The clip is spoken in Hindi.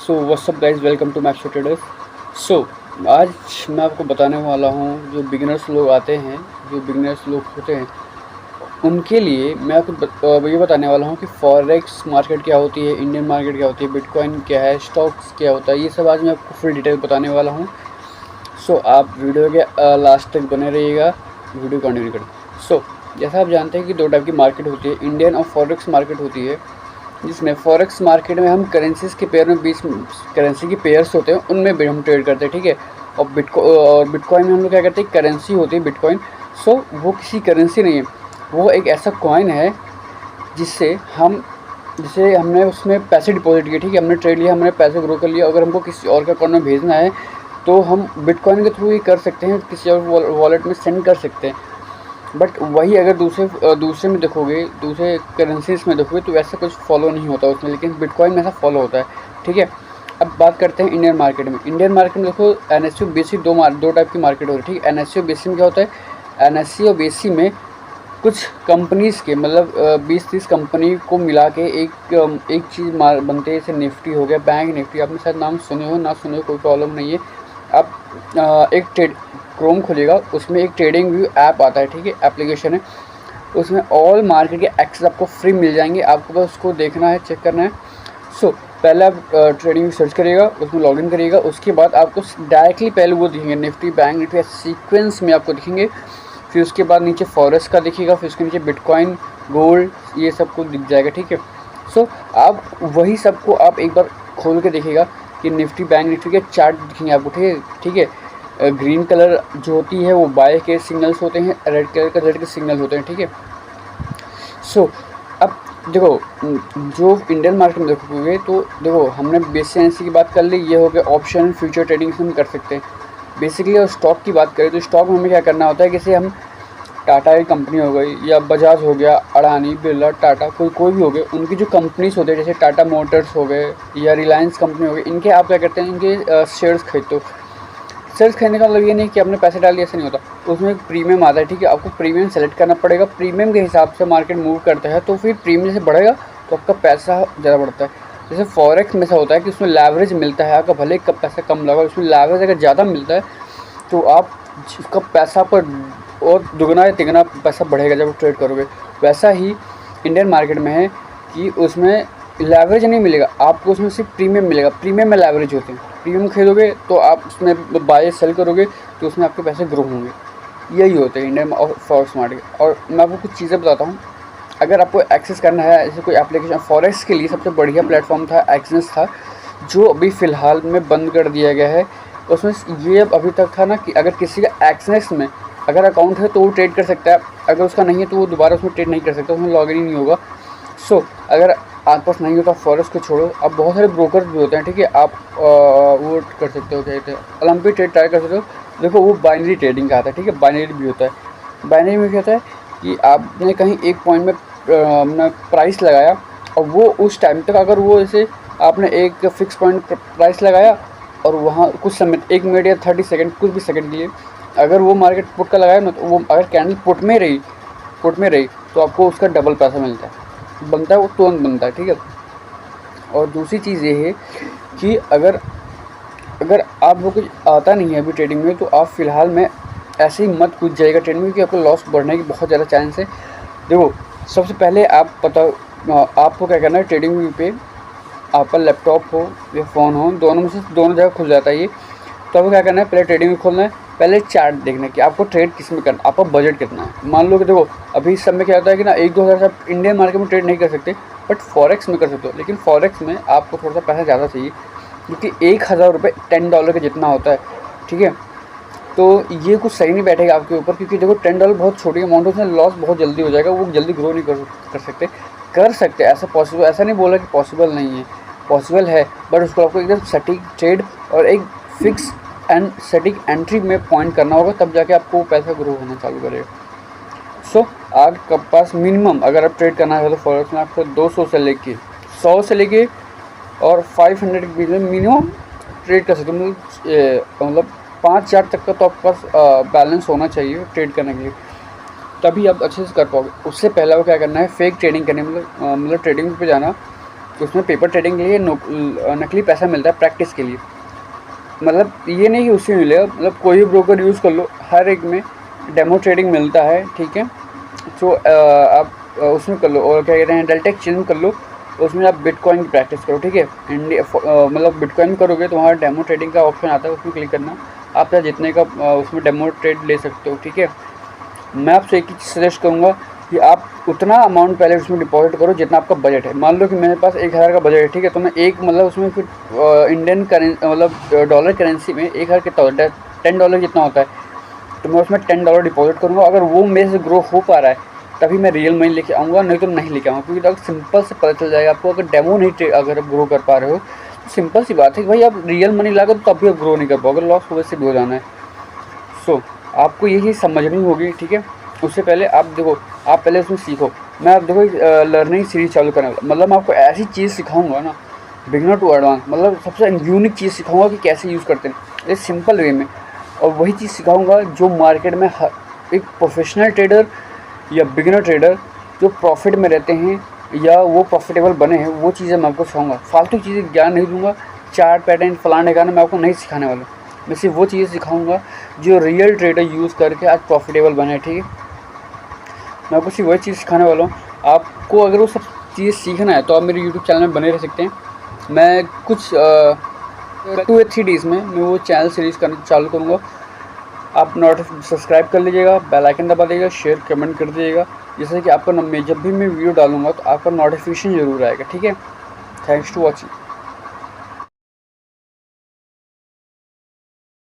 So what's up guys, welcome to Max Traders. So आज मैं आपको बताने वाला हूँ, जो बिगिनर्स लोग आते हैं, जो बिगिनर्स लोग होते हैं, उनके लिए मैं आपको ये बताने वाला हूँ कि फॉरेक्स मार्केट क्या होती है, इंडियन मार्केट क्या होती है, बिटकॉइन क्या है, स्टॉक्स क्या होता है, ये सब आज मैं आपको फुल डिटेल बताने वाला हूँ। सो आप वीडियो के लास्ट तक बने रहिएगा, वीडियो कंटिन्यू करें। सो जैसा आप जानते हैं कि दो टाइप की मार्केट होती है, इंडियन और फॉरेक्स मार्केट होती है, जिसमें फॉरेक्स मार्केट में हम करेंसीज़ के पेयर में 20 करेंसी के पेयर्स होते हैं, उनमें भी हम ट्रेड करते हैं, ठीक है। और बिटकॉइन में हम लोग क्या करते हैं, करेंसी होती है बिटकॉइन। सो वो किसी करेंसी नहीं है, वो एक ऐसा कॉइन है जिससे हमने उसमें पैसे डिपॉजिट किए, ठीक है, हमने ट्रेड लिया, हमने पैसे ग्रो कर लिया। अगर हमको किसी और के अकाउंट में भेजना है तो हम बिटकॉइन के थ्रू ही कर सकते हैं, किसी और वॉलेट में सेंड कर सकते हैं। बट वही अगर दूसरे में देखोगे, दूसरे करेंसीज में देखोगे तो वैसा कुछ फॉलो नहीं होता उसमें, लेकिन बिटकॉइन में ऐसा फॉलो होता है, ठीक है। अब बात करते हैं इंडियन मार्केट में। इंडियन मार्केट में देखो, एनएससी और बीएससी दो टाइप की मार्केट हो रही है, ठीक है। एनएससी और बीएससी में क्या होता है, एनएससी और बीएससी में कुछ कंपनीज़ के मतलब 20-30 कंपनी को मिला के एक चीज़ बनते हैं, जैसे निफ्टी हो गया, बैंक निफ्टी। आपने शायद नाम सुने हो, ना सुने हो, कोई प्रॉब्लम नहीं है। आप एक ट्रेड क्रोम खोलिएगा, उसमें एक ट्रेडिंग व्यू ऐप आता है, ठीक है, एप्लीकेशन है। उसमें ऑल मार्केट के एक्सेस आपको फ्री मिल जाएंगे, आपको बस उसको देखना है, चेक करना है। सो पहले आप ट्रेडिंग सर्च करिएगा, उसमें लॉगिन करिएगा, उसके बाद आपको डायरेक्टली पहले वो दिखेंगे, निफ्टी, बैंक निफ्टी, सीक्वेंस में आपको दिखेंगे। फिर उसके बाद नीचे फॉरेक्स का दिखेगा, फिर उसके नीचे बिटकॉइन, गोल्ड, ये सब कुछ दिख जाएगा, ठीक है। सो आप वही सबको आप एक बार खोल के देखिएगा कि निफ्टी, बैंक निफ्टी के चार्ट दिखेंगे आपको, ठीक है। ग्रीन कलर जो होती है वो बाय के सिग्नल्स होते हैं, रेड कलर का रेड के सिग्नल होते हैं, ठीक है। सो अब देखो, जो इंडियन मार्केट में देखोगे तो देखो, हमने बेसिक एनालिसिस की बात कर ली, ये हो गया ऑप्शन फ्यूचर ट्रेडिंग से हम कर सकते हैं बेसिकली। और स्टॉक की बात करें तो स्टॉक में हमें क्या करना होता है, जैसे हम टाटा की कंपनी हो गई, या बजाज हो गया, अडानी, बिरला, टाटा, कोई भी हो गए, उनकी जो कंपनीज होते हैं, जैसे टाटा मोटर्स हो गए या रिलायंस कंपनी हो गई, इनके आप क्या करते हैं, इनके शेयर्स खरीदते हो। शेयर्स खरीदने का मतलब ये नहीं कि आपने पैसे डाल दिए, ऐसा नहीं होता। उसमें एक प्रीमियम आता है, ठीक है, आपको प्रीमियम सेलेक्ट करना पड़ेगा। प्रीमियम के हिसाब से मार्केट मूव करता है, तो फिर प्रीमियम जैसे बढ़ेगा तो आपका पैसा ज़्यादा बढ़ता है। जैसे फॉरेक्स में ऐसा होता है कि उसमें लेवरेज मिलता है, आपका भले ही पैसा कम लगा, उसमें लेवरेज अगर ज़्यादा मिलता है तो आप उसका पैसा पर और दुगना या तिगना पैसा बढ़ेगा जब ट्रेड करोगे। वैसा ही इंडियन मार्केट में है कि उसमें लेवरेज नहीं मिलेगा आपको, उसमें सिर्फ प्रीमियम मिलेगा। प्रीमियम में लेवरेज होते हैं, प्रीमियम खरीदोगे तो आप उसमें बाय सेल करोगे तो उसमें आपके पैसे ग्रो होंगे। यही होते हैं इंडियन और फॉरेक्स मार्केट। और मैं आपको कुछ चीज़ें बताता हूँ, अगर आपको एक्सेस करना है, जैसे कोई एप्लीकेशन, फॉरेक्स के लिए सबसे बढ़िया प्लेटफॉर्म था एक्सेस था, जो अभी फ़िलहाल में बंद कर दिया गया है। उसमें ये अभी तक था ना कि अगर किसी का एक्सेस में अगर अकाउंट है तो वो ट्रेड कर सकता है, अगर उसका नहीं है तो वो दोबारा उसमें ट्रेड नहीं कर सकता, उसमें लॉगिन ही नहीं होगा। सो अगर आपके पास नहीं होता फॉरेक्स को छोड़ो, अब बहुत सारे ब्रोकर भी होते हैं, ठीक है, आप वो कर सकते हो, क्या कहते हैं, ओलंपिक ट्रेड ट्राई कर सकते हो। देखो वो बाइनरी ट्रेडिंग का आता है, ठीक है, बाइनरी भी होता है। बाइनरी में क्या होता है कि आपने कहीं एक पॉइंट में अपना प्राइस लगाया, और वो उस टाइम तक, अगर वो जैसे आपने एक फिक्स पॉइंट प्राइस लगाया और वहाँ कुछ समय, 1 मिनट या 30 सेकंड, कुछ भी सेकंड के लिए, अगर वो मार्केट पुट का लगाया ना, तो वो अगर कैंडल पुट में रही तो आपको उसका डबल पैसा मिलता है, बनता है, वो तुरंत बनता है, ठीक है। और दूसरी चीज़ ये है कि अगर आपको कुछ आता नहीं है अभी ट्रेडिंग में, तो आप फ़िलहाल में ऐसे ही मत कूद जाइएगा ट्रेडिंग में, क्योंकि आपको लॉस बढ़ने की बहुत ज़्यादा चांस है। देखो, सबसे पहले आपको क्या करना है, ट्रेडिंग व्यू पे आपका लैपटॉप हो या फ़ोन हो, दोनों में से दोनों जगह खुल जाता है ये। तो आपको क्या करना है, पहले ट्रेडिंग व्यू खोलना है, पहले चार्ट देखना है कि आपको ट्रेड किस में करना, आपका बजट कितना है। मान लो कि देखो, अभी इस समय क्या होता है कि ना 1-2 हज़ार से आप इंडियन मार्केट में ट्रेड नहीं कर सकते, बट फॉरेक्स में कर सकते हो। लेकिन फॉरेक्स में आपको थोड़ा सा पैसा ज़्यादा चाहिए, क्योंकि 1000 रुपये $10 के जितना होता है, ठीक है। तो ये कुछ सही नहीं बैठेगा आपके ऊपर, क्योंकि देखो $10 बहुत छोटी अमाउंट है, उसमें लॉस बहुत जल्दी हो जाएगा, वो जल्दी ग्रो नहीं कर सकते। ऐसा पॉसिबल, ऐसा नहीं बोला कि पॉसिबल नहीं है, पॉसिबल है, बट उसको आपको एकदम सटीक ट्रेड और एक फिक्स एंड सटीक एंट्री में पॉइंट करना होगा, तब जाके आपको पैसा ग्रो होना चालू करेगा। सो आपके पास मिनिमम, अगर आप ट्रेड करना है तो फॉरेक्स में आपको 200 से लेके 100 से लेके और 500 के बीच में मिनिमम ट्रेड कर सकते हो। मतलब 5-4 तक का तो आपके पास बैलेंस होना चाहिए ट्रेड करने के लिए, तभी आप अच्छे से कर पाओगे। उससे पहले वो क्या करना है, फेक ट्रेडिंग करनी, मतलब ट्रेडिंग पे जाना उसमें पेपर ट्रेडिंग के लिए नकली पैसा मिलता है प्रैक्टिस के लिए। मतलब ये नहीं कि उससे मिलेगा, मतलब कोई भी ब्रोकर यूज़ कर लो, हर एक में डेमो ट्रेडिंग मिलता है, ठीक है। तो आप उसमें कर लो, और क्या कहते हैं, डेल्टा एक्सचेंज कर लो, उसमें आप बिटकॉइन की प्रैक्टिस करो, ठीक है। मतलब बिटकॉइन करोगे तो वहाँ डेमो ट्रेडिंग का ऑप्शन आता है, उसमें क्लिक करना, आप चाहे जितने का उसमें डेमो ट्रेड ले सकते हो, ठीक है। मैं आपसे एक ही चीज़ सजेस्ट करूँगा कि आप उतना अमाउंट पहले उसमें डिपॉजिट करो जितना आपका बजट है। मान लो कि मेरे पास 1000 का बजट है, ठीक है, तो मैं एक मतलब उसमें फिर इंडियन करेंसी मतलब डॉलर करेंसी में 1000 कितना होता है, $10 जितना होता है, तो मैं उसमें $10 डिपॉजिट करूँगा। अगर वो मेरे से ग्रो हो पा रहा है तभी मैं रियल मनी लेके आऊँगा, नहीं तो नहीं लेके आऊँगा। क्योंकि अगर सिंपल से पता चल जाएगा आपको, अगर डेमो नहीं अगर आप ग्रो कर पा रहे हो तो सिंपल सी बात है कि भाई आप रियल मनी लाकर तो तब भी आप ग्रो नहीं कर पाओगे, लॉस हो वैसे भी हो जाना है। सो आपको ये चीज़ समझनी होगी, ठीक है। उससे पहले आप देखो, आप पहले उसमें सीखो। मैं आप देखो लर्निंग सीरीज चालू करने वाला, मतलब मैं आपको ऐसी चीज़ सिखाऊंगा ना, बिगनर टू एडवांस, मतलब सबसे यूनिक चीज़ सिखाऊंगा कि कैसे यूज़ करते हैं इस सिंपल वे में। और वही चीज़ सिखाऊंगा जो मार्केट में एक प्रोफेशनल ट्रेडर या बिगिनर ट्रेडर जो प्रॉफिट में रहते हैं या वो प्रॉफिटेबल बने हैं, वो चीज़ें मैं आपको सिखाऊंगा। फालतू चीज़ें ज्ञान नहीं दूंगा, चार्ट पैटर्न फलाने का मैं आपको नहीं सिखाने वाला। मैं सिर्फ वो चीज़ें सिखाऊंगा जो रियल ट्रेडर यूज़ करके आज प्रॉफिटेबल बने, ठीक है। मैं आपको सिर्फ वही चीज़ सिखाने वाला हूँ। आपको अगर वो सब चीज़ें सीखना है तो आप मेरे यूट्यूब चैनल में बने रह सकते हैं। मैं कुछ 2 या 3 डेज़ में मैं वो चैनल सीरीज़ करना चालू करूँगा। आप सब्सक्राइब कर लीजिएगा, बेल आइकन दबा दीजिएगा, शेयर कमेंट कर दीजिएगा, जिससे कि आपको जब भी मैं वीडियो डालूँगा तो आपका नोटिफिकेशन ज़रूर आएगा, ठीक है। Thanks to watching.